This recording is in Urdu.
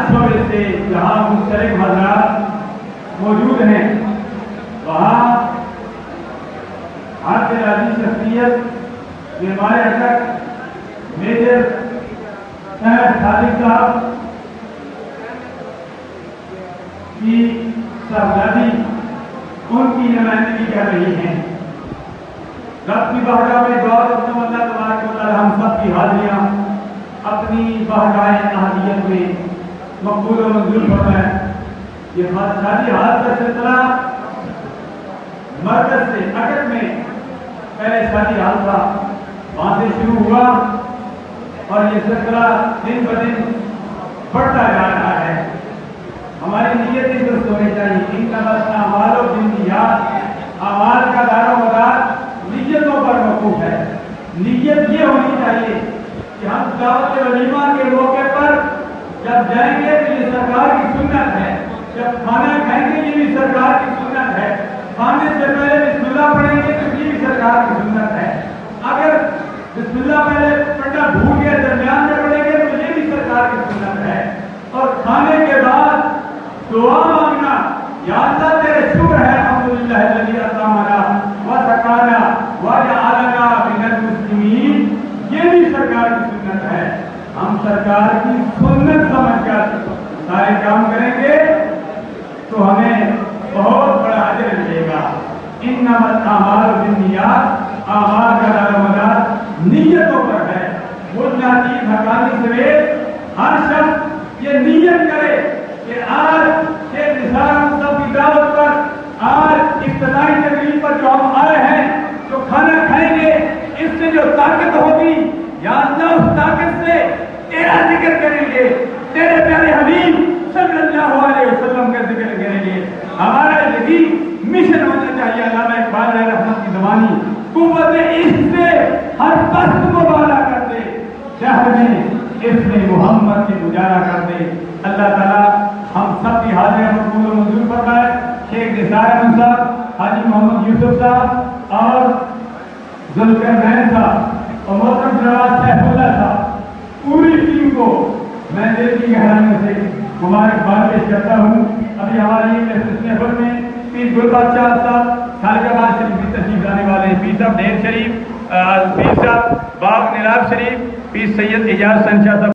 شعبے سے جہاں مختلف حضرات موجود ہیں وہاں آپ کے راضی شخصیت ہمارے اٹک میجر خالد صاحب کی صاحبزادی ان کی نمائندگی کر رہی ہیں. رب کی بارگاہ میں دعا کرتا ہوں اللہ تبارک و تعالی ہم سب کی حاضریاں اپنی بارگاہ احادیت میں مقبول و منظور فرمائے. یہ شادی حال کا سلسلہ مرکز سے اٹک میں پہلے شادی حال تھا وہاں سے شروع ہوا اور یہ سلسلہ دن بدن بڑھتا جا رہا ہے. ہماری نیتیں درست ہونی چاہیے. ان کا بس اعمال و بنیاد اعمال کا دار و مدار نیتوں پر موقوف ہے. نیت یہ ہونی چاہیے کہ ہم دعوت ولیمہ کے موقع پر جب جائیں گے تو یہ سرکار کی سنت ہے. جب کھانا کھائیں گے یہ بھی سرکار کی سنت ہے. کھانے سے پہلے بسم اللہ پڑھیں گے تو یہ بھی سرکار کی سنت ہے. اگر بسم اللہ پہلے پڑھنا بھول گئے درمیان میں پڑھیں گے تو یہ بھی سرکار کی سنت ہے. اور کھانے کے بعد دعا مانگنا یا اللہ تیرے شکر ہے الحمدللہ الذی اطعمنا وسقانا وجعلنا من المسلمین یہ بھی سرکار کی سنت ہے. ہم سرکار کی سنت سمجھ کر سارے کام کریں گے تو ہمیں بہت بڑا اجر ملے گا. انما الاعمال بالنیات اعمال کا دار و مدار نیتوں پر ہے. بولنا چیز حقانی سمیت ہر شخص یہ نیت کرے کہ آج شیخ نثار احمد صاحب کی دعوت پر آج افتتاحی تقریب پر جو ہم آئے ہیں جو کھانا کھائیں گے اس سے جو طاقت ہوگی یا اللہ اس طاقت سے تیرا ذکر کریں گے تیرے پیارے حبیب صلی اللہ علیہ وسلم کا ذکر کریں گے. ہمارا یہی مشن ہونا چاہیے. علامہ اقبال علیہ رحمت کی زبانی قوت عشق سے ہر پست کو بالا کر دے شہر میں اس نے محمد سے گزارا کر دے. اللہ تعالیٰ ہم سب کی حاضر مقبول و منظور فرمائے. شیخ نثار احمد صاحب حاجی محمد یوسف صاحب اور ذوالقرنین صاحب اور محترم جناب سیف اللہ صاحب پوری ٹیم کو میں دل کی گہرائیوں سے مبارکباد پیش کرتا ہوں. ابھی ہماری محفل میں پیر گل بادشاہ صاحب خالقآباد شریف کی تشریف لانے والے ہیں. پیر صاحب ڈھیر شریف پیر صاحب باغ نیلاب شریف پیر سید اعجاز شنشاہ صاحب